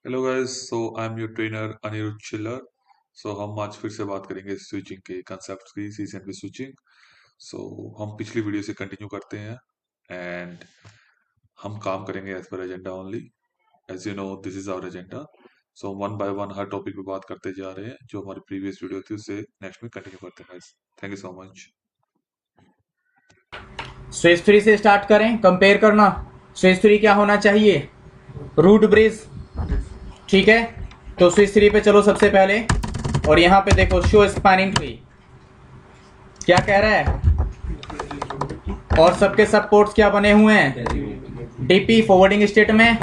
Hello guys, so I am your trainer Anirudh Chillar. So हम आज फिर से बात करेंगे स्विचिंग के कंसेप्ट की, सीजन की स्विचिंग। सो हम पिछली वीडियो से कंटिन्यू करते हैं एंड हम काम करेंगे एज पर agenda only. As you know this is our agenda. So one by one हर टॉपिक पे बात करते जा रहे हैं। जो हमारी प्रीवियस वीडियो थी उससे नेक्स्ट में कंटिन्यू करते हैं guys. Thank you so much. Switch three से स्टार्ट करें। कंपेयर करना स्विच थ्री क्या होना चाहिए, रूट ब्रिज। ठीक है, तो स्विच थ्री पे चलो सबसे पहले, और यहाँ पे देखो शो स्पैनिंग ट्री क्या कह रहा है, और सबके सब पोर्ट्स क्या बने हुए हैं, डीपी फॉरवर्डिंग स्टेट में।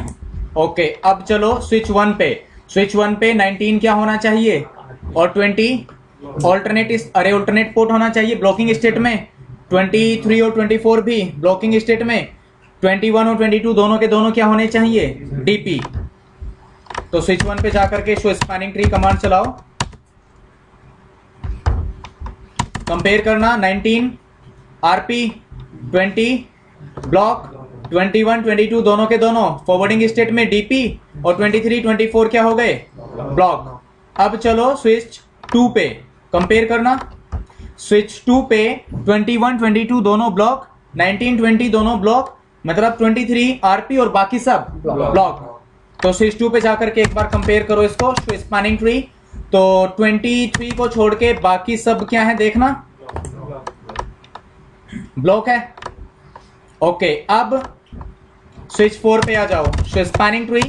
ओके, अब चलो स्विच वन पे। स्विच वन पे 19 क्या होना चाहिए और 20 ऑल्टरनेट पोर्ट होना चाहिए ब्लॉकिंग स्टेट में। 23 और 24 भी ब्लॉकिंग स्टेट में। 21 और 22 दोनों के दोनों क्या होने चाहिए, डीपी। तो स्विच वन पे जाकर के शो स्पैनिंग ट्री कमांड चलाओ। कंपेयर करना 19 आरपी 20 ब्लॉक, 21 22 दोनों के दोनों फॉरवर्डिंग स्टेट में डीपी, और 23 24 क्या हो गए, ब्लॉक। अब चलो स्विच टू पे कंपेयर करना। स्विच टू पे 21 22 दोनों ब्लॉक, 19 20 दोनों ब्लॉक, मतलब 23 आरपी और बाकी सब ब्लॉक। तो स्विच टू पे जाकर के एक बार कंपेयर करो इसको, स्पैनिंग ट्री। तो 23 को छोड़ के बाकी सब क्या है देखना, ब्लॉक है। ओके, अब स्विच फोर पे आ जाओ। स्पैनिंग ट्री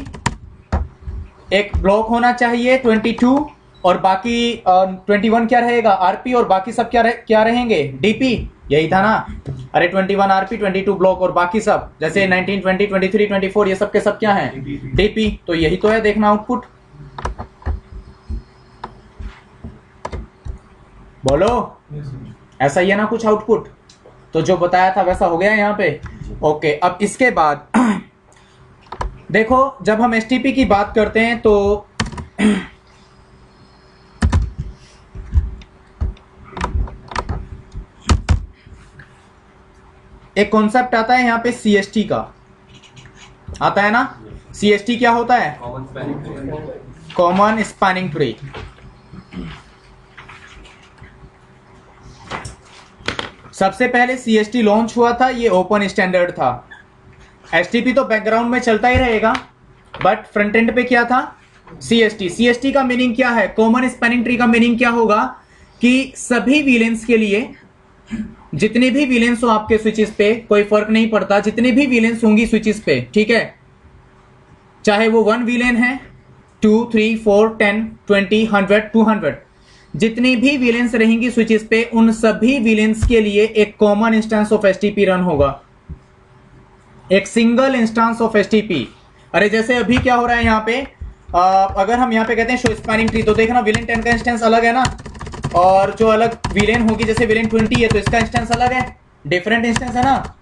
एक ब्लॉक होना चाहिए 22, और बाकी 21 क्या रहेगा, आरपी, और बाकी सब क्या रहेंगे, डीपी। यही था ना, अरे 21 आरपी 22 ब्लॉक और बाकी सब, जैसे 19 20 23 24 ये सब के सब क्या है, डीपी। तो यही तो है, देखना आउटपुट। बोलो, ऐसा ही है ना कुछ आउटपुट। तो जो बताया था वैसा हो गया यहाँ पे। ओके, अब इसके बाद देखो, जब हम एसटीपी की बात करते हैं तो एक कॉन्सेप्ट आता है यहाँ पे सीएसटी का, आता है ना। सीएसटी क्या होता है, कॉमन स्पैनिंग ट्री। सबसे पहले सीएसटी लॉन्च हुआ था, ये ओपन स्टैंडर्ड था। एसटीपी तो बैकग्राउंड में चलता ही रहेगा, बट फ्रंट एंड पे क्या था, सीएसटी। सीएसटी का मीनिंग क्या है, कॉमन स्पैनिंग ट्री का मीनिंग क्या होगा कि सभी वीलेंस के लिए, जितने भी वीलेंस हो आपके स्विचेस पे, कोई फर्क नहीं पड़ता, जितने भी वीलेंस होंगी स्विचेस पे, ठीक है, चाहे वो 1 वीलेन है, 2 3 4 10 20 100 200, जितनी भी वीलेंस रहेंगी स्विचेस पे, उन सभी वीलेंस के लिए एक common instance of STP run होगा, एक सिंगल इंस्टेंस ऑफ एसटीपी। अरे जैसे अभी क्या हो रहा है यहाँ पे, अगर हम यहाँ पे कहते हैं शो स्पैनिंग ट्री, तो देखना विलेन 10 का इंस्टेंस अलग है ना, और जो अलग विलेन होगी, जैसे विलेन 20 है तो इसका इंस्टेंस अलग है, डिफरेंट इंस्टेंस है ना।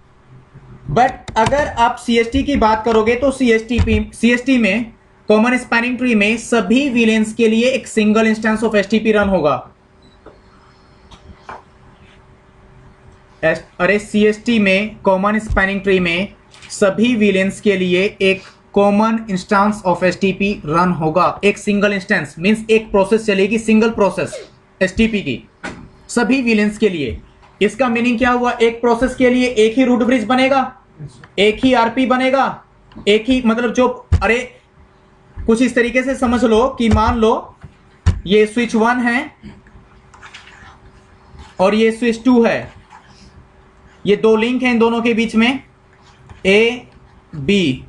बट अगर आप सीएसटी की बात करोगे तो सीएसटी में, कॉमन स्पैनिंग ट्री में, सभी विलेंस के लिए एक single instance of STP run होगा। अरे सीएसटी में, कॉमन स्पैनिंग ट्री में सभी विलेंस के लिए एक common instance of STP run होगा। एक सिंगल इंस्टेंस मींस एक प्रोसेस चलेगी, सिंगल प्रोसेस एसटीपी की, सभी विलेंस के लिए। इसका मीनिंग क्या हुआ, एक प्रोसेस के लिए एक ही रूट ब्रिज बनेगा, एक ही आरपी बनेगा, एक ही, मतलब जो, अरे कुछ इस तरीके से समझ लो कि मान लो ये स्विच 1 है और ये स्विच 2 है, ये दो लिंक हैं इन दोनों के बीच में, ए बी,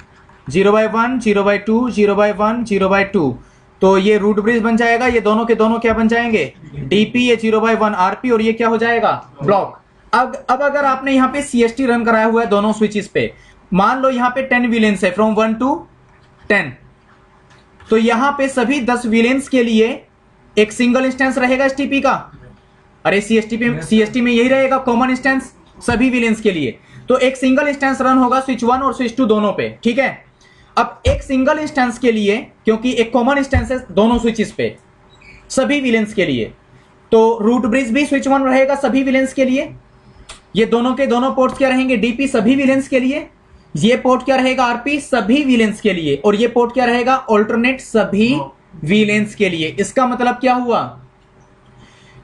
0/1 0/2 0/1 0/2। तो ये रूट ब्रिज बन जाएगा, ये दोनों के दोनों क्या बन जाएंगे, डीपी, ये 0/1 आरपी, और ये क्या हो जाएगा, ब्लॉक। अब अगर आपने यहाँ पे सीएसटी रन कराया हुआ है दोनों स्विचेस पे, मान लो यहाँ पे 10 विलेंस है, फ्रॉम 1 to 10, तो यहाँ पे सभी 10 विलेंस के लिए एक सिंगल इंस्टेंस रहेगा एसटीपी का। अरे सीएसटी में यही रहेगा, कॉमन इंस्टेंस सभी विलेंस के लिए। तो एक सिंगल इंस्टेंस रन होगा स्विच 1 और स्विच 2 दोनों पे, ठीक है। अब एक सिंगल इंस्टेंस के लिए, क्योंकि एक कॉमन इंस्टेंस है दोनों स्विचेस पे सभी विलेंस के लिए, तो रूट ब्रिज भी स्विच 1 रहेगा सभी विलेंस के लिए, ये दोनों के दोनों पोर्ट्स क्या रहेंगे, डीपी, सभी विलेंस के लिए। ये पोर्ट क्या रहेगा आरपी सभी वीलेंस के लिए, और ये पोर्ट क्या रहेगा ऑल्टरनेट सभी वीलेंस के लिए। इसका मतलब क्या हुआ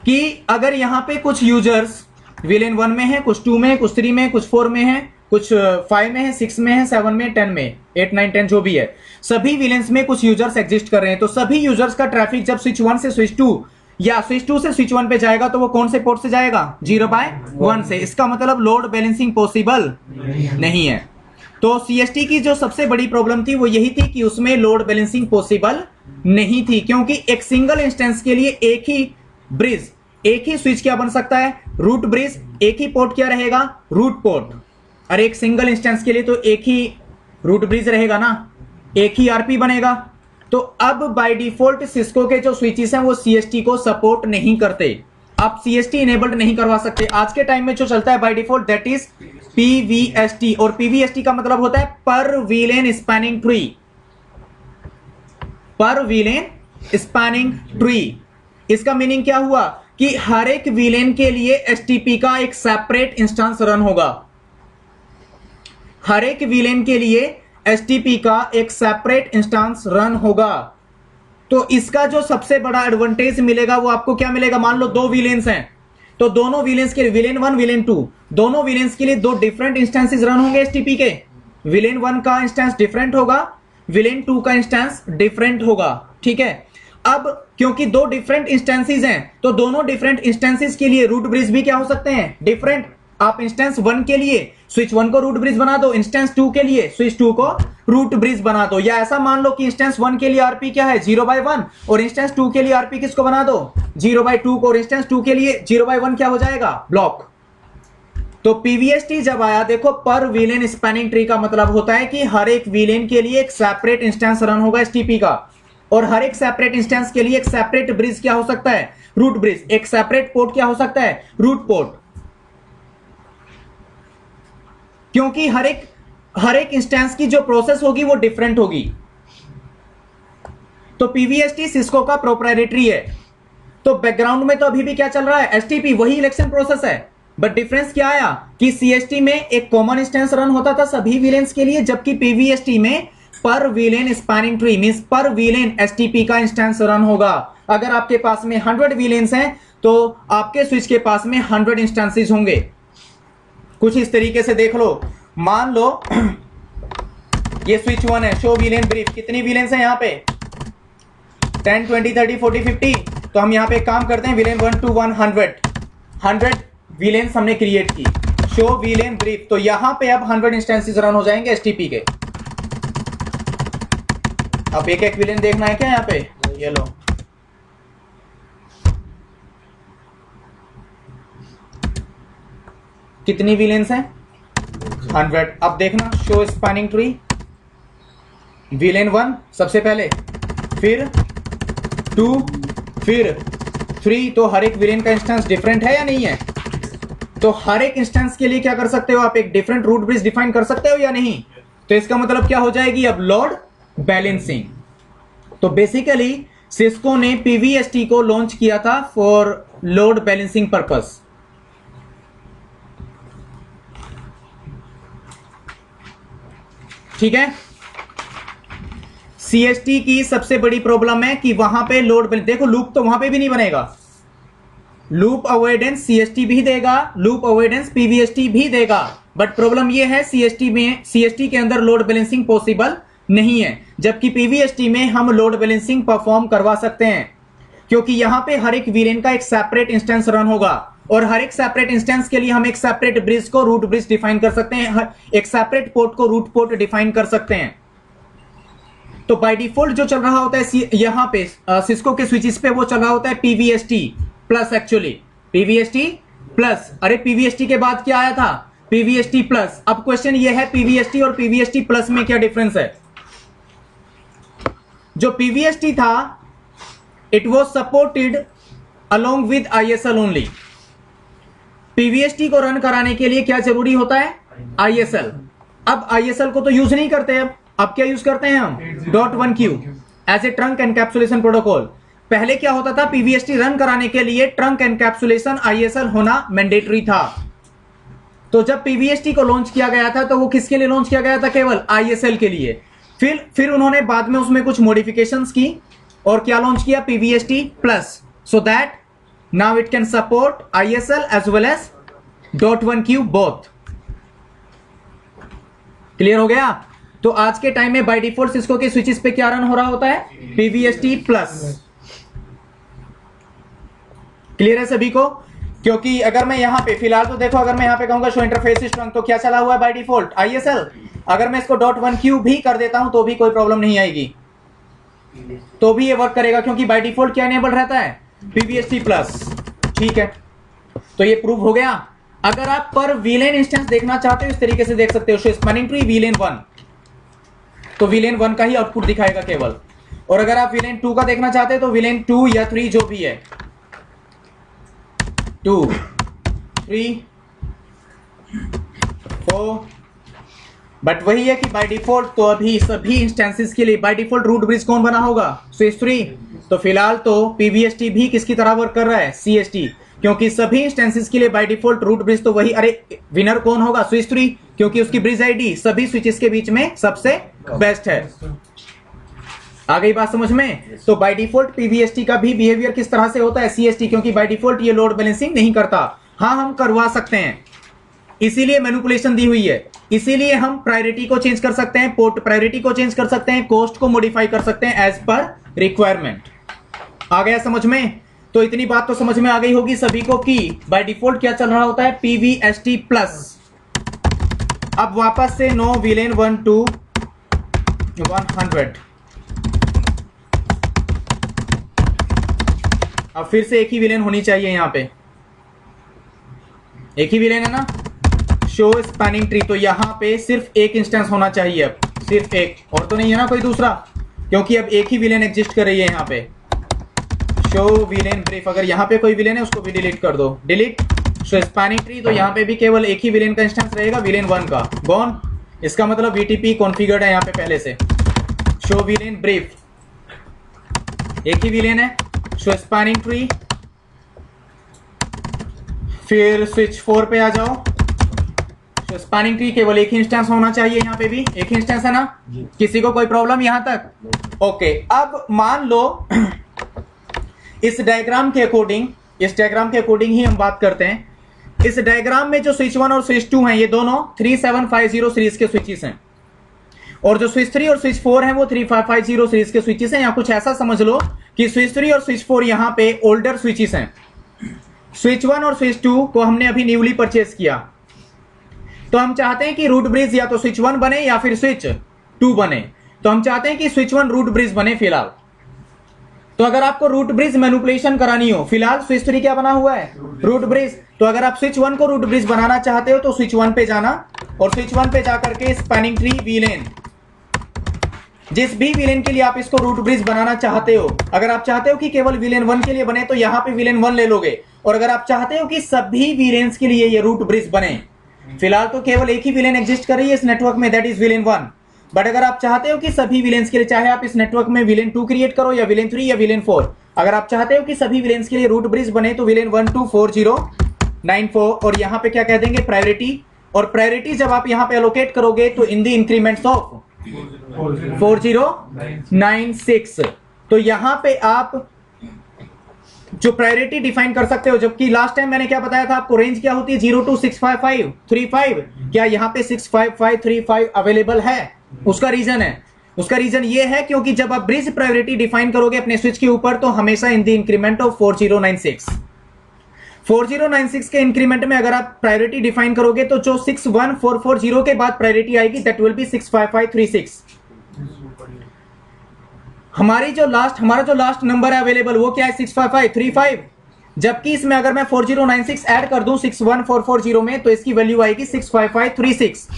कि अगर यहां पे कुछ यूजर्स वीलेन 1 में है, कुछ 2 में, कुछ 3 में, कुछ 4 में है, कुछ 5 में है, 6 में है, 7 में, 10 में, 8 9 10 जो भी है, सभी वीलेंस में कुछ यूजर्स एग्जिस्ट कर रहे हैं। तो सभी यूजर्स का ट्रैफिक जब स्विच 1 से स्विच 2 या स्विच 2 से स्विच 1 पे जाएगा तो वो कौन से पोर्ट से जाएगा 0/1 से। इसका मतलब लोड बैलेंसिंग पॉसिबल नहीं है। तो सीएसटी की जो सबसे बड़ी प्रॉब्लम थी वो यही थी कि उसमें लोड बैलेंसिंग पॉसिबल नहीं थी, क्योंकि एक सिंगल इंस्टेंस के लिए एक ही ब्रिज, एक ही स्विच क्या बन सकता है रूट ब्रिज, एक ही पोर्ट क्या रहेगा रूट पोर्ट, और एक सिंगल इंस्टेंस के लिए तो एक ही रूट ब्रिज रहेगा ना, एक ही आरपी बनेगा। तो अब बाय डिफॉल्ट सिस्को के जो स्विचेस हैं वो सीएसटी को सपोर्ट नहीं करते, आप सीएसटी इनेबल्ड नहीं करवा सकते। आज के टाइम में जो चलता है by default that is PVST, और पीवीएसटी का मतलब होता है पर वीलेन स्पैनिंग ट्री, पर वीलेन स्पैनिंग ट्री। इसका मीनिंग क्या हुआ कि हर एक वीलेन के लिए एसटीपी का एक सेपरेट इंस्टेंस रन होगा, हर एक वीलेन के लिए एसटीपी का एक सेपरेट इंस्टेंस रन होगा। तो इसका जो सबसे बड़ा एडवांटेज मिलेगा वो आपको क्या मिलेगा, मान लो 2 वीलेंस हैं तो दोनों वीलेंस के लिए विलेन 1 विलेन 2 दोनों वीलेंस के लिए 2 डिफरेंट इंस्टेंसेस रन होंगे एसटीपी के। विलेन 1 का इंस्टेंस डिफरेंट होगा, विलेन 2 का इंस्टेंस डिफरेंट होगा, ठीक है। अब क्योंकि 2 डिफरेंट इंस्टेंसेस हैं तो दोनों डिफरेंट इंस्टेंसेस के लिए रूट ब्रिज भी क्या हो सकते हैं डिफरेंट। आप इंस्टेंस 1 के लिए स्विच 1 को रूट ब्रिज बना दो, इंस्टेंस 2 के लिए स्विच 2 को रूट ब्रिज बना दो, या ऐसा मान लो कि इंस्टेंस 1 के लिए आरपी क्या है 0/1 और इंस्टेंस 2 के लिए आरपी किसको बना दो 0/2 को, और इंस्टेंस 2 के लिए 0/1 क्या हो जाएगा ब्लॉक। तो पीवीएसटी जब आया, देखो पर वीलेन स्पैनिंग ट्री का मतलब होता है कि हर एक वीलेन के लिए एक सेपरेट इंस्टेंस रन होगा एसटीपी का, और हर एक सेपरेट इंस्टेंस के लिए एक सेपरेट ब्रिज क्या हो सकता है रूट ब्रिज, एक सेपरेट पोर्ट क्या हो सकता है रूट पोर्ट, क्योंकि हर एक इंस्टेंस की जो प्रोसेस होगी वो डिफरेंट होगी। तो पीवीएसटी सिस्को का प्रोप्राइटरी है। तो बैकग्राउंड में तो अभी भी क्या चल रहा है एसटीपी, वही इलेक्शन प्रोसेस है, बट डिफरेंस क्या आया कि सीएसटी में एक कॉमन इंस्टेंस रन होता था सभी वीलेंस के लिए, जबकि पीवीएसटी में पर वीलेन स्पैनिंग ट्री मींस पर वीलेन एसटीपी का इंस्टेंस रन होगा। अगर आपके पास में 100 वीलेंस हैं तो आपके स्विच के पास में 100 इंस्टेंसेस होंगे। कुछ इस तरीके से देख लो, मान लो ये स्विच 1 है, शो वीलेन ब्रीफ, कितनी वीलेंस है यहाँ पे 10 20 30 40 50। तो हम यहाँ पे काम करते हैं वीलेन 1 to 100 वीलेंस हमने क्रिएट की, शो वीलेन ब्रीफ। तो यहाँ पे अब 100 इंस्टेंसेस रन हो जाएंगे एसटीपी के। अब एक एक विलेन देखना है क्या यहाँ पे, ये लो कितनी विलेंस हैं 100। अब देखना शो स्पैनिंग ट्री, विलेन 1 सबसे पहले, फिर 2, फिर 3। तो हर एक विलेन का इंस्टेंस डिफरेंट है या नहीं है। तो हर एक इंस्टेंस के लिए क्या कर सकते हो आप, एक डिफरेंट रूट ब्रिज डिफाइन कर सकते हो या नहीं। तो इसका मतलब क्या हो जाएगी अब लोड बैलेंसिंग। तो बेसिकली सिस्को ने पीवीएसटी को लॉन्च किया था फॉर लोड बैलेंसिंग पर्पस। ठीक है। सीएसटी की सबसे बड़ी प्रॉब्लम है कि वहां पे लोड, देखो लूप तो वहां पे भी नहीं बनेगा, लूप अवॉइडेंस सीएसटी भी देगा, लूप अवॉइडेंस पीवीएसटी भी देगा, बट प्रॉब्लम यह है सीएसटी के अंदर लोड बैलेंसिंग पॉसिबल नहीं है, जबकि पीवीएसटी में हम लोड बैलेंसिंग परफॉर्म करवा सकते हैं, क्योंकि यहां पे हर एक वीलेन का एक सेपरेट इंस्टेंस रन होगा, और हर एक सेपरेट इंस्टेंस के लिए हम एक सेपरेट ब्रिज को रूट ब्रिज डिफाइन कर सकते हैं, एक सेपरेट पोर्ट को रूट पोर्ट डिफाइन कर सकते हैं। तो बाय डिफॉल्ट जो चल रहा होता है यहां पे सिस्को के स्विचेस पे वो चल रहा होता है PVST plus, actually PVST plus. अरे पीवीएसटी के बाद क्या आया था पीवीएसटी प्लस। अब क्वेश्चन ये है पीवीएसटी और पीवीएसटी प्लस में क्या डिफरेंस है। जो पीवीएसटी था it was supported along with ISL only. PVST को रन कराने के लिए क्या जरूरी होता है आईएसएल। अब आईएसएल को तो यूज नहीं करते, अब क्या यूज करते हैं हम .1q as a trunk encapsulation protocol. पहले क्या होता था पीवीएसटी रन कराने के लिए ट्रंक एनकैप्सुलेशन आईएसएल होना मैंडेटरी था। तो जब पीवीएसटी को लॉन्च किया गया था तो वो किसके लिए लॉन्च किया गया था? केवल आईएसएल के लिए। फिर उन्होंने बाद में उसमें कुछ मॉडिफिकेशंस की और क्या लॉन्च किया? PVST plus, so that now it can support ISL as well as .1Q both. Clear हो गया? तो आज के टाइम में बाय डिफॉल्ट सिस्को के स्विचेस पे क्या रन हो रहा होता है? PVST plus. क्लियर है सभी को? क्योंकि अगर मैं यहां पे फिलहाल तो देखो, अगर मैं यहां पे कहूंगा शो इंटरफेस स्ट्रंग, तो क्या चला हुआ है बाय डिफॉल्ट? आईएसएल। अगर मैं इसको .1Q भी कर देता हूं तो भी कोई प्रॉब्लम नहीं आएगी, तो भी ये वर्क करेगा, क्योंकि बाय डिफॉल्ट क्या इनेबल रहता है? PVST plus. ठीक है, तो ये प्रूव हो गया। अगर आप पर वीलेन इंस्टेंस देखना चाहते हो इस तरीके से देख सकते हो, शो स्पैनिंग ट्री वीलेन 1, तो वीलेन 1 का ही आउटपुट दिखाएगा केवल। और अगर आप वीलेन 2 का देखना चाहते हैं तो वीलेन 2 या 3 जो भी है, 2, 3, 4, बट वही है कि बाय डिफॉल्ट तो अभी सभी इंस्टेंसेस के लिए बाय डिफॉल्ट रूट ब्रिज कौन बना होगा? स्विच 3। तो फिलहाल तो पीवीएसटी भी किसकी तरह वर्क कर रहा है? सीएसटी, क्योंकि सभी इंस्टेंसेस के लिए बाय डिफॉल्ट रूट ब्रिज तो वही। अरे विनर कौन होगा? स्विच 3, क्योंकि उसकी ब्रिज आईडी सभी स्विचेस के बीच में सबसे बेस्ट है। आ गई बात समझ में? तो बाय डिफॉल्ट पीवीएसटी का भी बिहेवियर किस तरह से होता है? सीएसटी, क्योंकि बाय डिफॉल्ट ये लोड बैलेंसिंग नहीं करता। हाँ, हम करवा सकते हैं, इसीलिए मैनिपुलेशन दी हुई है, इसीलिए हम प्रायोरिटी को चेंज कर सकते हैं, पोर्ट प्रायोरिटी को चेंज कर सकते हैं, कॉस्ट को मॉडिफाई कर सकते हैं एज पर रिक्वायरमेंट। आ गया समझ में? तो इतनी बात तो समझ में आ गई होगी सभी को कि बाय डिफॉल्ट क्या चल रहा होता है? PVST plus. अब वापस से नो वीलेन 1 to 100। अब फिर से एक ही विलेन होनी चाहिए, यहां पे एक ही विलेन है ना, शो स्पैनिंग ट्री। तो यहां पे सिर्फ एक इंस्टेंस होना चाहिए, अब सिर्फ एक, और तो नहीं है ना कोई दूसरा, क्योंकि अब एक ही विलेन एग्जिस्ट कर रही है यहां पे। शो विलेन ब्रीफ, अगर यहां पे कोई विलेन है उसको भी डिलीट कर दो, डिलीट। शो स्पैनिंग ट्री, तो यहां पे भी केवल एक ही विलेन का इंस्टेंस रहेगा, विलेन 1 का, गॉन। इसका मतलब वीटीपी कॉन्फ़िगर्ड है यहां पे पहले से। शो विलेन ब्रीफ, एक ही विलेन है। शो स्पैनिंग ट्री, फिर स्विच 4 पे आ जाओ। शो स्पैनिंग ट्री केवल एक ही इंस्टेंस होना चाहिए, यहां पे भी एक ही इंस्टेंस है ना? किसी को कोई प्रॉब्लम यहां तक? ओके, अब मान लो इस डायग्राम के अकॉर्डिंग, इस डायग्राम के अकॉर्डिंग ही हम बात करते हैं। इस डायग्राम में जो स्विच 1 और स्विच 2 हैं, ये दोनों 3750 सीरीज के स्विचेस हैं, और जो स्विच 3 और स्विच 4 हैं वो 3550 सीरीज के स्विचेस हैं। या कुछ ऐसा समझ लो कि स्विच 3 और स्विच 4 यहां पे ओल्डर स्विचेस हैं। स्विच 1 और स्विच 2 को हमने अभी न्यूली परचेज किया, तो हम चाहते हैं कि रूट ब्रिज या तो स्विच 1 बने या फिर स्विच 2 बने। तो हम चाहते हैं कि स्विच 1 रूट ब्रिज बने फिलहाल। तो अगर आपको रूट ब्रिज मैनिपुलेशन करानी हो, फिलहाल स्विच 3 क्या बना हुआ है? Root bridge. तो अगर आप स्विच 1 को रूट ब्रिज बनाना चाहते हो तो स्विच 1 पे जाना, और स्विच 1 पे जाकर के स्पैनिंग ट्री वीलेन, जिस भी विलेन के लिए आप इसको रूट ब्रिज बनाना चाहते हो, अगर आप चाहते हो कि केवल विलेन 1 के लिए बने तो यहां पे विलेन 1 ले लोगे, और अगर आप चाहते हो कि सभी विलेन्स के लिए ये रूट ब्रिज बने, फिलहाल तो केवल एक ही विलेन एग्जिस्ट कर रही है इस नेटवर्क में, दैट इज विलेन 1। बट अगर आप चाहते हो कि सभी विलेन्स के लिए, चाहे आप इस नेटवर्क में विलेन 2 क्रिएट करो या विलेन 3 या विलेन 4, अगर आप चाहते हो कि सभी विलेन्स के लिए रूट ब्रिज बने तो विलेन 1 2 4094, और यहां पे क्या कह देंगे? प्रायोरिटी। और प्रायोरिटी जब आप यहां पे एलोकेट करोगे तो इन दी इंक्रीमेंट्स ऑफ 4096, तो यहां पे आप जो प्रायोरिटी डिफाइन कर सकते हो। जबकि लास्ट टाइम मैंने क्या बताया था आपको, रेंज क्या होती है? 0 to 65535। क्या यहां पे 65535 अवेलेबल है? उसका रीजन है, उसका रीजन ये है क्योंकि जब आप ब्रिज प्रायोरिटी डिफाइन करोगे अपने स्विच के ऊपर तो हमेशा इन दी इंक्रीमेंट ऑफ 4096 के इंक्रीमेंट में अगर आप प्रायोरिटी डिफाइन करोगे तो जो 61440 के बाद प्रायोरिटी आएगी दैट विल बी 65536। हमारा जो लास्ट नंबर है अवेलेबल वो क्या है? 65535। जबकि इसमें अगर मैं 4096 ऐड कर दूं 61440 में तो इसकी वैल्यू आएगी 65536।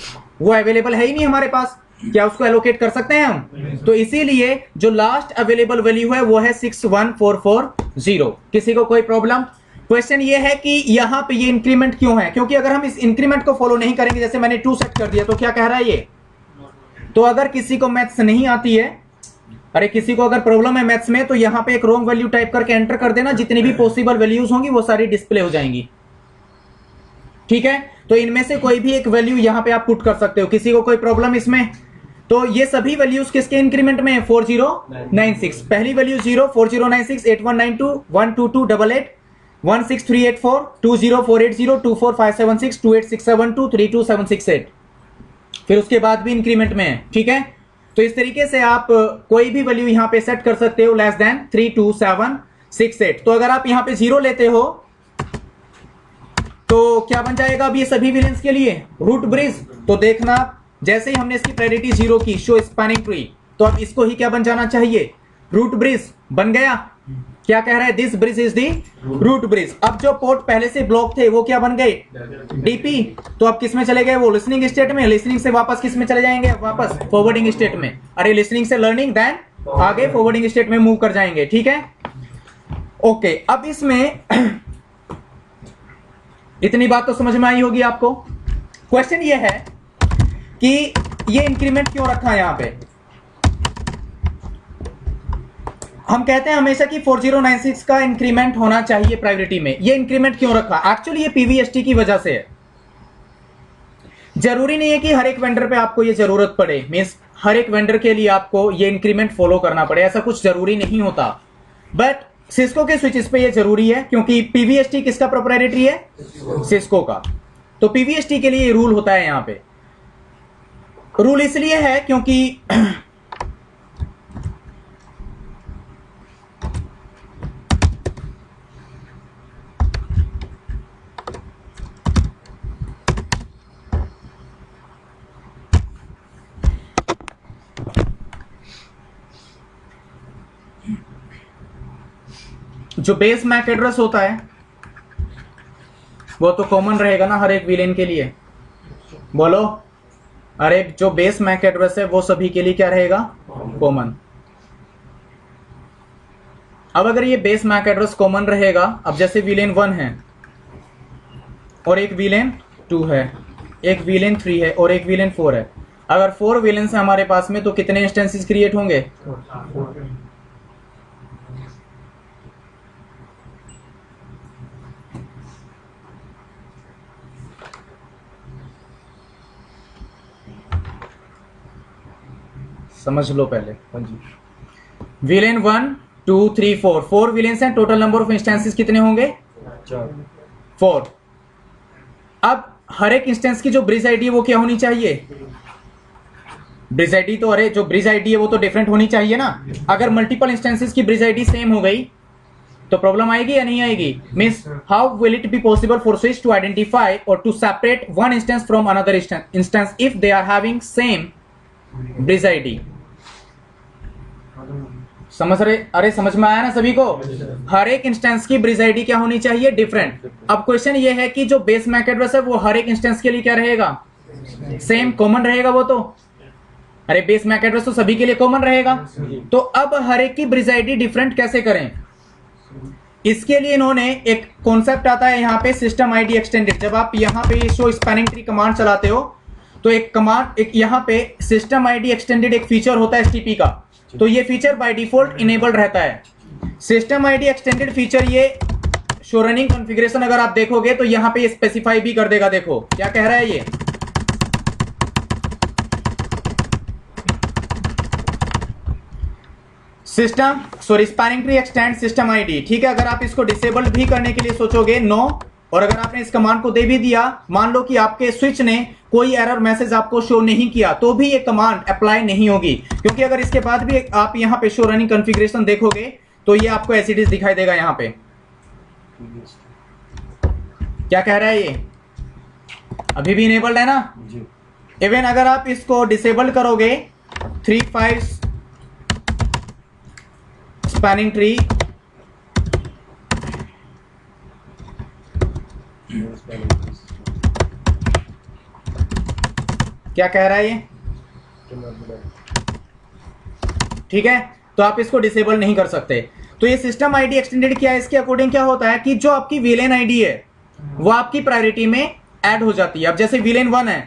वो अवेलेबल है ही नहीं हमारे पास, क्या उसको एलोकेट कर सकते हैं हम? तो इसीलिए जो लास्ट अवेलेबल वैल्यू है वो है 61440। किसी को कोई प्रॉब्लम? क्वेश्चन ये है कि यहां पे ये इंक्रीमेंट क्यों है? क्योंकि अगर हम इस इंक्रीमेंट को फॉलो नहीं करेंगे, जैसे मैंने 2 सेट कर दिया तो क्या कह रहा है ये? तो अगर किसी को मैथ्स नहीं आती है, अरे किसी को अगर प्रॉब्लम है मैथ्स में, तो यहां पे एक रॉन्ग वैल्यू टाइप करके एंटर कर देना, जितनी भी पॉसिबल वैल्यूज होंगी वो सारी डिस्प्ले हो जाएंगी। ठीक है, तो इनमें से कोई भी एक वैल्यू यहां पे आप पुट कर सकते हो, किसी को कोई प्रॉब्लम इसमें? तो ये सभी वैल्यूज किसके इंक्रीमेंट में है? 4096। पहली वैल्यू 0, 4096, 8192, 12288, 16384, 20480, 24576, 28672, 32768। फिर उसके बाद भी इंक्रीमेंट में है। ठीक है, तो इस तरीके से आप कोई भी वैल्यू यहां पे सेट कर सकते हो लेस देन 32768। तो अगर आप यहां पे 0 लेते हो तो क्या बन जाएगा अब ये सभी विलेंस के लिए? Root bridge. तो देखना, जैसे ही हमने इसकी प्रायोरिटी 0 की, शो स्पैनिंग ट्री, तो अब इसको ही क्या बन जाना चाहिए? रूट ब्रिज बन गया। क्या कह रहा है? This bridge is the root bridge. अब जो पोर्ट पहले से ब्लॉक थे वो क्या बन गए? डीपी। तो अब किस में चले गए वो? लिसनिंग स्टेट में। लिसनिंग से वापस किस में चले जाएंगे? वापस फॉरवर्डिंग स्टेट में। अरे लिसनिंग से लर्निंग, देन आगे फॉरवर्डिंग स्टेट में मूव कर जाएंगे। ठीक है, ओके। अब इसमें इतनी बात तो समझ में आई होगी आपको। क्वेश्चन ये है कि ये इंक्रीमेंट क्यों रखा है यहां पे? हम कहते हैं हमेशा कि 4096 का इंक्रीमेंट होना चाहिए प्रायोरिटी में। ये इंक्रीमेंट क्यों रखा? एक्चुअली ये पीवीएसटी की वजह से है। जरूरी नहीं है कि हर एक वेंडर पे आपको ये जरूरत पड़े, मींस हर एक वेंडर के लिए आपको ये इंक्रीमेंट फॉलो करना पड़े, ऐसा कुछ जरूरी नहीं होता। बट सिस्को के स्विचेस पे ये जरूरी है, क्योंकि पीवीएसटी किसका प्रोप्राइटरी है? सिस्को का। तो पीवीएसटी के लिए ये रूल होता है। यहां पे रूल इसलिए है क्योंकि जो बेस मैक एड्रेस होता है वो तो कॉमन रहेगा ना हर एक विलेन के लिए। बोलो, अरे जो बेस मैक एड्रेस है वो सभी के लिए क्या रहेगा? कॉमन। अब अगर ये बेस मैक एड्रेस कॉमन रहेगा, अब जैसे विलेन 1 है और एक विलेन 2 है, एक विलेन 3 है और एक विलेन 4 है। अगर 4 विलेन्स है हमारे पास में, तो कितने इंस्टेंसेस क्रिएट होंगे? समझ लो पहले। विलेन 1 2 3 4, 4 विलेन्स हैं। टोटल नंबर ऑफ इंस्टेंसेस कितने होंगे? 4। अब हर एक इंस्टेंस की जो ब्रिज आईडी है वो क्या होनी चाहिए? ब्रिज आईडी तो, अरे जो ब्रिज आईडी है वो तो डिफरेंट होनी चाहिए ना। अगर मल्टीपल इंस्टेंसेस की ब्रिज आईडी सेम हो गई तो प्रॉब्लम आएगी या नहीं आएगी? Means how will it be possible for switch to identify or to separate one instance from another instance if they are having same bridge ID? समझ रहे? अरे समझ में आया ना सभी को? हर एक इंस्टेंस की ब्रिज आईडी क्या होनी चाहिए? डिफरेंट। अब क्वेश्चन ये है कि जो बेस मैक एड्रेस है वो हर एक इंस्टेंस के लिए क्या रहेगा? सेम, कॉमन रहेगा वो तो। अरे बेस मैक एड्रेस तो सभी के लिए कॉमन रहेगा। तो अब हर एक की ब्रिज आईडी डिफरेंट कैसे करें? इसके लिए इन्होंने एक कॉन्सेप्ट आता है यहाँ पे, सिस्टम आईडी एक्सटेंडेड। जब आप यहाँ पे शो स्पैनिंग ट्री कमांड चलाते हो तो एक कमांड, एक यहाँ पे सिस्टम आईडी एक्सटेंडेड एक फीचर होता है एसटीपी का। तो ये फीचर बाय डिफॉल्ट इनेबल्ड रहता है। सिस्टम आईडी एक्सटेंडेड फीचर ये शो रनिंग कॉन्फ़िगरेशन अगर आप देखोगे तो यहाँ पे ये स्पेसिफाई भी कर देगा। देखो क्या कह रहा है ये, system sorry spanning tree extend system ID. ठीक है, अगर आप इसको डिसेबल्ड भी करने के लिए सोचोगे नो, और अगर आपने इस कमांड को दे भी दिया, मान लो कि आपके स्विच ने कोई एरर मैसेज आपको शो नहीं किया, तो भी ये कमांड अप्लाई नहीं होगी, क्योंकि अगर इसके बाद भी आप यहाँ पे शो रनिंग कॉन्फ़िगरेशन देखोगे तो ये आपको एज इट इज दिखाई देगा। यहाँ पे क्या कह रहा है ये? अभी भी इनेबल्ड है ना? इवन अगर आप इसको डिसेबल्ड करोगे 3.5 स्पैनिंग ट्री, क्या कह रहा है ये? ठीक है, तो आप इसको डिसेबल नहीं कर सकते। तो ये सिस्टम आईडी एक्सटेंडेड क्या है, इसके अकॉर्डिंग क्या होता है कि जो आपकी विलेन आईडी है वो आपकी प्रायोरिटी में ऐड हो जाती है। अब जैसे विलेन 1 है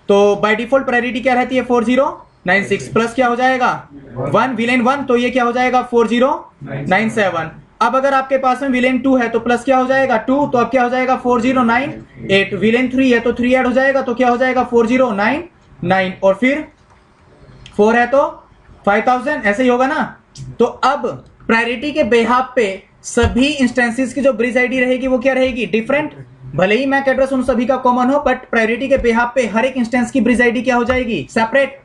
तो बाय डिफॉल्ट प्रायोरिटी क्या रहती है? 4096 प्लस क्या हो जाएगा? 1 विलेन 1, तो ये क्या हो जाएगा? 4097। अब अगर आपके पास में विलेन 2 है तो प्लस क्या हो जाएगा 2, तो अब क्या हो जाएगा 4098। विलेन 3 है तो 3 ऐड हो जाएगा तो क्या हो जाएगा 4099, और फिर 4 है तो 5000, ऐसे ही होगा ना। तो अब प्रायोरिटी के बेहाफ पे सभी इंस्टेंसेस की जो ब्रिज आईडी रहेगी वो क्या रहेगी, डिफरेंट। भले ही मैक एड्रेस उन सभी का कॉमन हो, बट प्रायोरिटी के बेहाफ पे हर एक इंस्टेंस की ब्रिज आईडी क्या हो जाएगी, सेपरेट।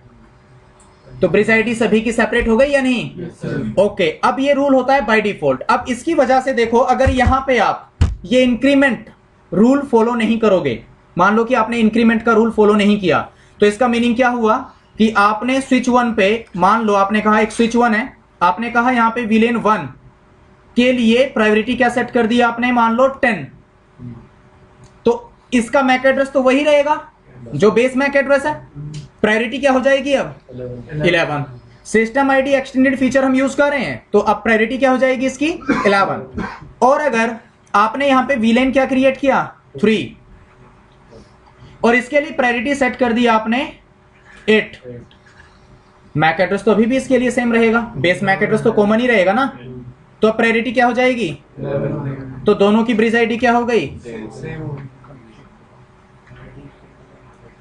तो ब्रिज आईडी सभी की सेपरेट हो गई या नहीं? ओके, अब ये रूल होता है बाय डिफॉल्ट। अब इसकी वजह से देखो, अगर यहां पे आप ये इंक्रीमेंट रूल फॉलो नहीं करोगे, मान लो कि आपने इंक्रीमेंट का रूल फॉलो नहीं किया, तो इसका मीनिंग क्या हुआ कि आपने स्विच 1 पे, मान लो आपने कहा एक स्विच 1 है, आपने कहा यहां पे विलेन 1 के लिए प्रायोरिटी क्या सेट कर दी आपने, मान लो 10, तो इसका मैक एड्रेस तो वही रहेगा जो बेस मैक एड्रेस है। प्रायोरिटी क्या हो जाएगी अब 11। सिस्टम आईडी एक्सटेंडेड फीचर हम यूज कर रहे हैं, तो अब प्रायोरिटी क्या हो जाएगी इसकी 11। और अगर आपने यहां पे विलेन क्या क्रिएट किया 3, और इसके लिए प्रायोरिटी सेट कर दी आपने 8, मैक एड्रेस तो अभी भी इसके लिए सेम रहेगा, बेस मैक एड्रेस तो कॉमन ही रहेगा ना। तो अब प्रायोरिटी क्या हो जाएगी, तो दोनों की ब्रिज आईडी क्या हो गई,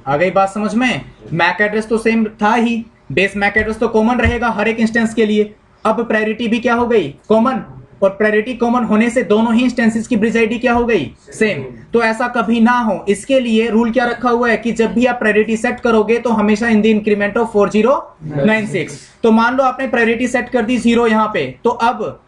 आ गई बात समझ में। मैक एड्रेस तो सेम था ही, बेस मैक एड्रेस तो कॉमन रहेगा हर एक इंस्टेंस के लिए। अब प्रायोरिटी भी क्या हो गई, कॉमन, और प्रायोरिटी कॉमन होने से दोनों ही इंस्टेंसेस की ब्रिज आईडी क्या हो गई, सेम। तो ऐसा कभी ना हो, इसके लिए रूल क्या रखा हुआ है कि जब भी आप प्रायोरिटी सेट करोगे तो हमेशा इन द इंक्रीमेंट ऑफ 4096। तो मान लो आपने प्रायोरिटी सेट कर दी 0 यहां पे, तो अब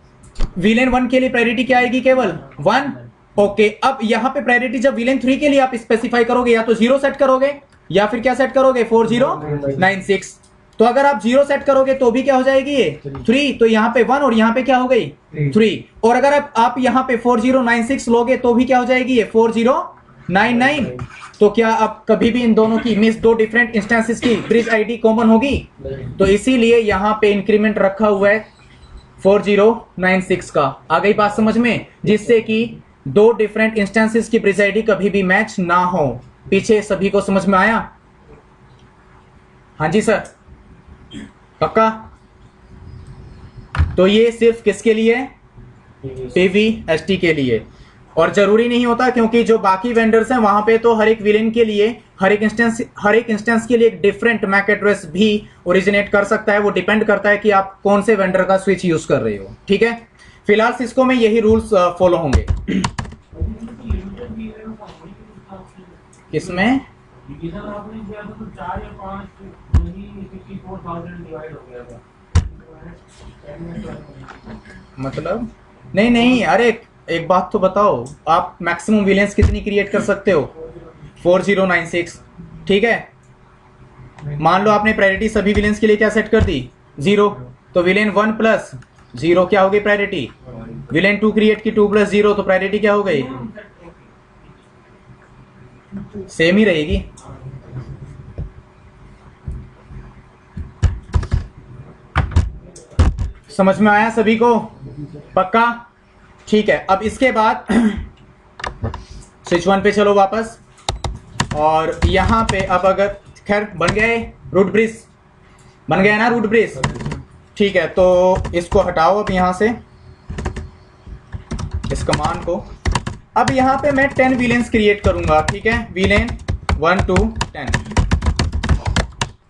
विलेन 1 के लिए प्रायोरिटी क्या आएगी, केवल 1। ओके, अब यहां पे प्रायोरिटी जब विलेन 3 के लिए आप स्पेसिफाई करोगे, या तो 0 सेट करोगे या फिर क्या सेट करोगे 4096। तो अगर आप 0 सेट करोगे तो भी क्या हो जाएगी ये 3, तो यहां पे 1 और यहां पे क्या हो गई 3। और अगर आप यहां पे 4096 लोगे तो भी क्या हो जाएगी ये 4099। तो क्या अब कभी भी इन दोनों की मींस दो डिफरेंट इंस्टेंसेस की ब्रिज आईडी कॉमन होगी? तो इसीलिए यहां पे इंक्रीमेंट रखा हुआ है 4096 का। आ गई बात समझ में, जिससे कि दो डिफरेंट इंस्टेंसेस की ब्रिज आईडी कभी भी मैच ना हो। पीछे सभी को समझ में आया? हाँ जी सर, पक्का? तो ये सिर्फ किसके लिए, पीवीएसटी के लिए, और जरूरी नहीं होता, क्योंकि जो बाकी वेंडर्स हैं वहां पे तो हर एक विलेन के लिए हर एक इंस्टेंस के लिए एक डिफरेंट मैक एड्रेस भी ओरिजिनेट कर सकता है। वो डिपेंड करता है कि आप कौन से वेंडर का स्विच यूज कर रहे हो। ठीक है, फिलहाल सिस्को में यही रूल्स फॉलो होंगे। किसमें मतलब नहीं, अरे एक बात तो बताओ, आप मैक्सिमम विलेंस कितनी क्रिएट कर सकते हो? 4096। ठीक है, मान लो आपने प्रायोरिटी सभी विलेंस के लिए क्या सेट कर दी 0, तो विलेन 1 प्लस 0 क्या हो गई प्रायोरिटी। विलेन 2 क्रिएट की 2 प्लस 0, तो प्रायोरिटी क्या हो गई, सेम ही रहेगी। समझ में आया सभी को? पक्का? ठीक है, अब इसके बाद स्विच 1 पे चलो वापस, और यहां पे अब अगर खैर बन गए रूट ब्रिज, बन गया ना रूट ब्रिज। ठीक है, तो इसको हटाओ अब यहां से, इस कमांड को। अब यहां पे मैं 10 विलेंस क्रिएट करूंगा। ठीक है, विलेन 1 2 10।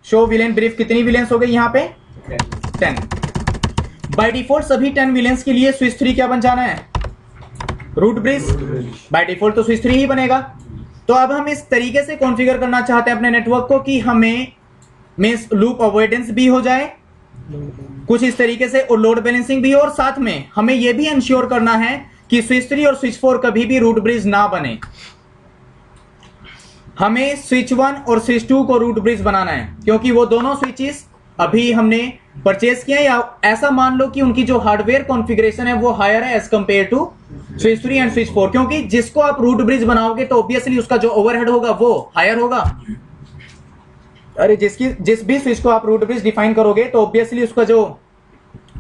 शो विलेन ब्रीफ, कितनी विलेंस हो गई यहां पे 10। बाय डिफॉल्ट सभी 10 विलेंस के लिए स्विच 3 क्या बन जाना है, रूट ब्रिज। बाय डिफॉल्ट तो स्विच 3 ही बनेगा। तो अब हम इस तरीके से कॉन्फ़िगर करना चाहते हैं अपने नेटवर्क को कि हमें मींस लूप अवॉइडेंस भी हो जाए कुछ इस तरीके से, और लोड बैलेंसिंग भी हो, और साथ में हमें यह भी इंश्योर करना है कि स्विच 3 और स्विच 4 कभी भी रूट ब्रिज ना बने। हमें स्विच 1 और स्विच 2 को रूट ब्रिज बनाना है, क्योंकि वो दोनों स्विचेस अभी हमने परचेज किया, या ऐसा मान लो कि उनकी जो हार्डवेयर कॉन्फ़िगरेशन है वो हायर है as compared to switch 3 and switch 4। क्योंकि जिसको आप रूट ब्रिज बनाओगे तो ऑब्वियसली उसका जो ओवरहेड होगा वो हायर होगा। अरे जिस भी स्विच को आप रूट ब्रिज डिफाइन करोगे तो ऑब्वियसली उसका जो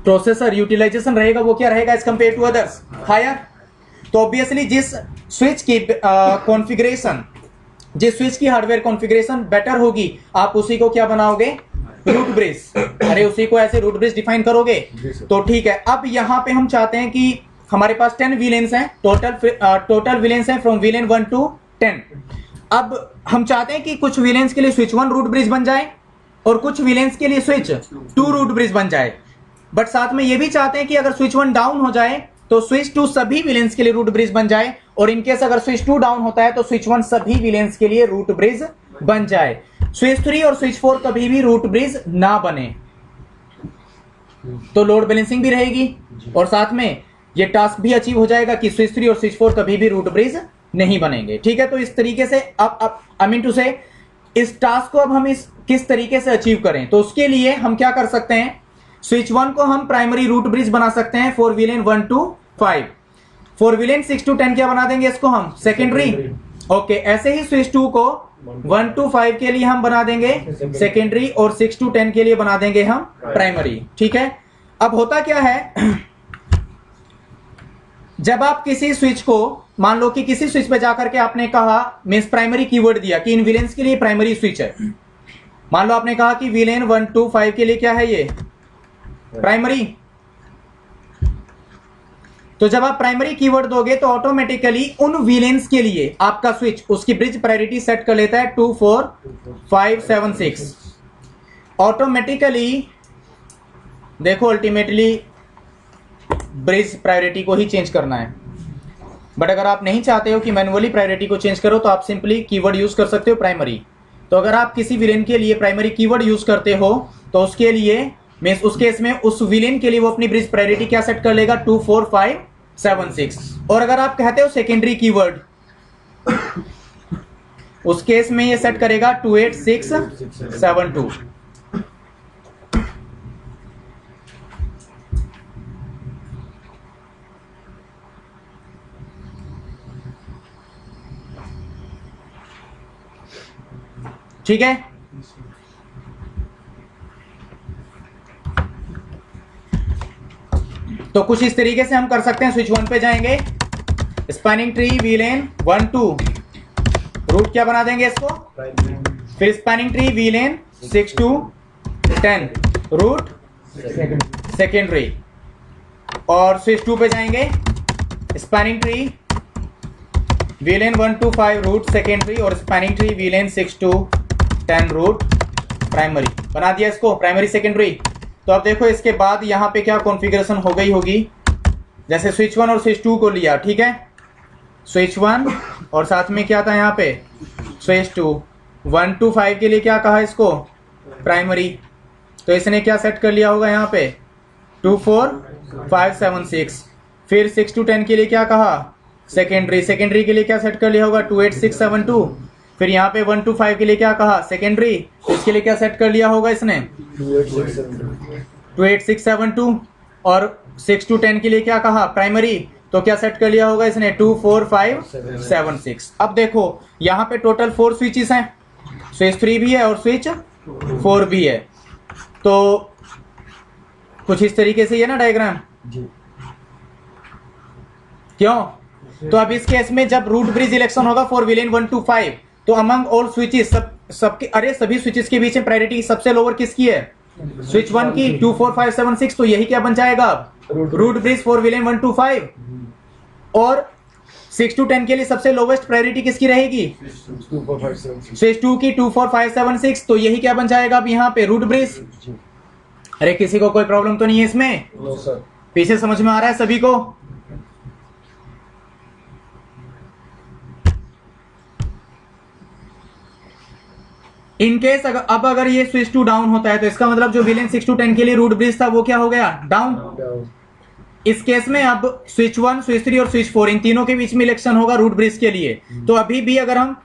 प्रोसेसर यूटिलाइजेशन रहेगा वो क्या रहेगा as compared to others, higher. तो ऑब्वियसली जिस स्विच की कॉन्फ़िगरेशन, जिस स्विच की हार्डवेयर कॉन्फ़िगरेशन बेटर होगी, आप उसी को क्या बनाओगे, रूट ब्रिज। अरे उसी को ऐसे रूट ब्रिज डिफाइन करोगे। तो ठीक है, अब यहां पे हम चाहते हैं कि हमारे पास 10 वीलेंस हैं, टोटल वीलेंस हैं फ्रॉम वीलेन 1 to 10। अब हम चाहते हैं कि कुछ वीलेंस के लिए स्विच 1 रूट ब्रिज बन जाए और कुछ वीलेंस के लिए स्विच 2 रूट ब्रिज बन जाए, बट साथ में ये भी चाहते हैं कि अगर स्विच 1 डाउन हो जाए तो स्विच 2 सभी वीलेंस के लिए रूट ब्रिज बन जाए, और इनकेस अगर स्विच 2 डाउन होता है तो स्विच 1 सभी वीलेंस के लिए रूट ब्रिज बन जाए। स्विच 3 और स्विच 4 कभी भी रूट ब्रिज ना बने, तो लोड बैलेंसिंग भी रहेगी और साथ में ये टास्क भी अचीव हो जाएगा कि स्विच 3 और स्विच 4 कभी भी रूट ब्रिज नहीं बनेंगे। ठीक है, तो इस तरीके से अब आई मीन टू से इस टास्क को अब हम किस तरीके से अचीव करें, तो उसके लिए हम क्या कर सकते हैं, स्विच 1 को हम प्राइमरी रूट ब्रिज बना सकते हैं for VLAN 1 to 5, for VLAN 6 to 10 क्या बना देंगे इसको हम, सेकेंडरी। ओके, ऐसे ही स्विच 2 को 1 to 5 के लिए हम बना देंगे सेकेंडरी और 6 to 10 के लिए बना देंगे हम प्राइमरी। ठीक है, अब होता क्या है, जब आप किसी स्विच को, मान लो कि किसी स्विच पे जाकर के आपने कहा, मींस प्राइमरी कीवर्ड दिया कि इन विलेंस के लिए प्राइमरी स्विच है, मान लो आपने कहा कि विलेन 1 to 5 के लिए क्या है ये प्राइमरी, तो जब आप प्राइमरी कीवर्ड दोगे तो ऑटोमेटिकली उन विलेंस के लिए आपका स्विच उसकी ब्रिज प्रायोरिटी सेट कर लेता है 2 4 5 7 6 ऑटोमेटिकली। देखो अल्टीमेटली ब्रिज प्रायोरिटी को ही चेंज करना है, बट अगर आप नहीं चाहते हो कि मैनुअली प्रायोरिटी को चेंज करो तो आप सिंपली कीवर्ड यूज कर सकते हो प्राइमरी। तो अगर आप किसी विलेन के लिए प्राइमरी कीवर्ड यूज करते हो तो उसके लिए मींस उस केस में उस विलेन के लिए वो अपनी ब्रिज प्रायोरिटी क्या सेट कर लेगा, 2 4 5 7 6। और अगर आप कहते हो सेकेंडरी कीवर्ड, उस केस में ये सेट करेगा 2 8 6 7 2। ठीक है, तो कुछ इस तरीके से हम कर सकते हैं। स्विच 1 पे जाएंगे, स्पैनिंग ट्री वीलेन 1 2 रूट क्या बना देंगे इसको, फिर spanning tree VLAN 6 to 10 root secondary, और स्विच 2 पे जाएंगे, spanning tree VLAN 1 to 5 root secondary और spanning tree VLAN 6 to 10 root primary बना दिया इसको, प्राइमरी सेकेंडरी। तो अब देखो इसके बाद यहाँ पे क्या कॉन्फ़िगरेशन हो गई होगी, जैसे स्विच 1 और स्विच 2 को लिया, ठीक है, स्विच 1 और साथ में क्या था यहाँ पे स्विच 2, 1 to 5 के लिए क्या कहा इसको प्राइमरी, तो इसने क्या सेट कर लिया होगा यहाँ पे 2 4 5 7 6। फिर 6 to 10 के लिए क्या कहा सेकेंडरी, सेकेंडरी के लिए क्या सेट कर लिया होगा 2 8 6 7 2। फिर यहाँ पे 1 to 5 के लिए क्या कहा सेकेंडरी, इसके लिए क्या सेट कर लिया होगा इसने 2 8 6 7 2। और 6 to 10 के लिए क्या कहा प्राइमरी, तो क्या सेट कर लिया होगा इसने 2 4 5 7 6। अब देखो यहाँ पे टोटल 4 स्विचेस हैं, स्विच 3 भी है और स्विच 4 भी है, तो कुछ इस तरीके से ये ना डायग्राम, क्यों, तो अब इस केस में जब रूट ब्रिज इलेक्शन होगा फॉर विलेन 1 to 5, तो अमंग ऑल स्विचेस सबके अरे सभी स्विचेस के बीच में प्रायोरिटी सबसे लोअर किसकी है, स्विच 1 की 2 4 5 7 6, तो यही क्या बन जाएगा root bridge for VLAN 1 to 5। और 6 to 10 के लिए सबसे लोवेस्ट प्रायोरिटी किसकी रहेगी, स्विच 2 की 2 4 5 7 6, तो यही क्या बन जाएगा अब यहाँ पे रूट ब्रिज। अरे किसी को कोई प्रॉब्लम तो नहीं है इसमें, पीछे समझ में आ रहा है सभी को। इनकेस अब अगर ये स्विच 2 डाउन होता है तो इसका मतलब जो विलेन 6 to 10 के लिए रूट ब्रिज था वो क्या हो गया डाउन। इस केस में अब स्विच 1 स्विच 3 और स्विच 4 इन तीनों के बीच में इलेक्शन होगा रूट ब्रिज के लिए। तो अभी भी अगर हम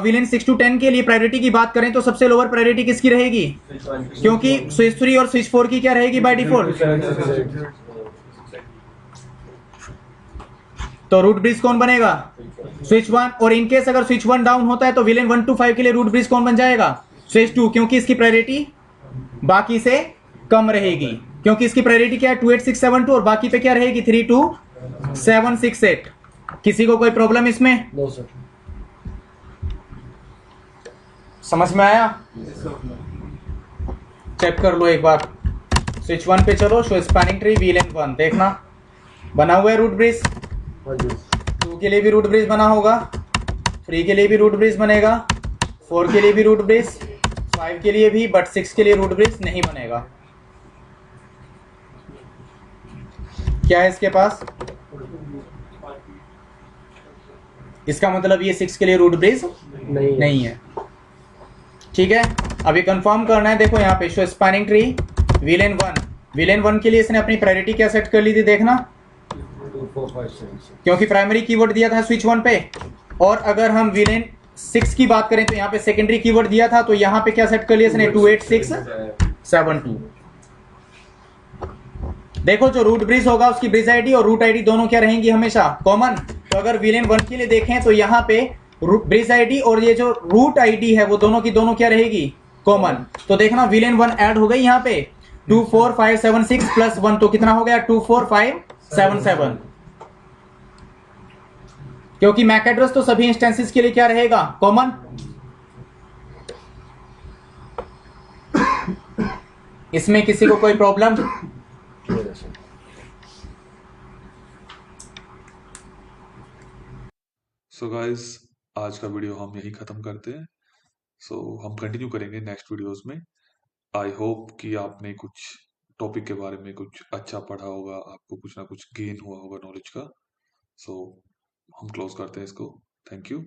विलेन 6 to 10 के लिए प्रायोरिटी की बात करें तो सबसे लोअर प्रायोरिटी किसकी रहेगी, क्योंकि स्विच 3 और स्विच 4 की क्या रहेगी बाय डिफॉल्ट, तो रूट ब्रिज कौन बनेगा स्विच 1। और इनकेस अगर स्विच 1 डाउन होता है तो विलेन 1 to 5 के लिए रूट ब्रिज कौन बन जाएगा स्विच 2, क्योंकि इसकी प्रायोरिटी बाकी से कम रहेगी, क्योंकि इसकी प्रायोरिटी क्या है 2 8 6 7 2 और बाकी पे क्या रहेगी 3 2 7 6 8। किसी को कोई प्रॉब्लम इसमें, नो सर, समझ में आया, चेक कर लो एक बार। स्विच 1 पे चलो, शो स्पैनिंग ट्री वीलेन 1 देखना, बना हुआ है रूट ब्रिज। हाँ जी 2 के लिए भी रूट ब्रिज बना होगा, 3 के लिए भी रूट ब्रिज बनेगा, 4 के लिए भी रूट ब्रिज, 5 के लिए भी, बट 6 के लिए रूट ब्रिज नहीं बनेगा। क्या है इसके पास? इसका मतलब ये 6 के लिए रूट ब्रिज नहीं है। ठीक है, अभी कंफर्म करना है। देखो यहाँ पे शो स्पैनिंग ट्री विलेन 1 के लिए इसने अपनी प्रायोरिटी क्या सेट कर ली थी देखना, 2 4 5 6 क्योंकि प्राइमरी कीवर्ड दिया था स्विच 1 पे। और अगर हम विलेन 6 की बात करें तो यहाँ पे सेकेंडरी कीवर्ड दिया था, तो यहाँ पे क्या सेट कर लिया इसने 2 8 6 7 2। देखो जो रूट ब्रिज होगा उसकी ब्रिज आईडी और रूट आईडी दोनों क्या रहेंगी हमेशा कॉमन। तो अगर विलेन 1 के लिए देखें तो यहाँ पे ब्रिज आईडी और ये जो रूट आईडी है वो दोनों की दोनों क्या रहेगी कॉमन। तो देखना विलेन 1 ऐड हो गई यहाँ पे 2 4 5 7 6 प्लस 1, तो कितना हो गया 2 4 5 7 7। क्योंकि मैक एड्रेस तो सभी इंस्टेंसेस के लिए क्या रहेगा कॉमन। इसमें किसी को कोई प्रॉब्लम? सो गाइस, आज का वीडियो हम यही ख़त्म करते हैं। सो हम कंटिन्यू करेंगे नेक्स्ट वीडियोस में। आई होप कि आपने कुछ टॉपिक के बारे में कुछ अच्छा पढ़ा होगा, आपको कुछ ना कुछ गेन हुआ होगा नॉलेज का। सो हम क्लोज करते हैं इसको। Thank you.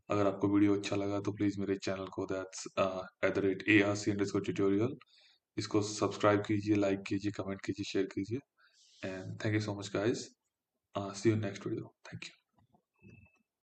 अगर आपको वीडियो अच्छा लगा तो प्लीज़ मेरे चैनल को दैट्स @ARC_tutorial इसको सब्सक्राइब कीजिए, लाइक कीजिए, कमेंट कीजिए, शेयर कीजिए। And thank you so much guys. See you next video. Thank you.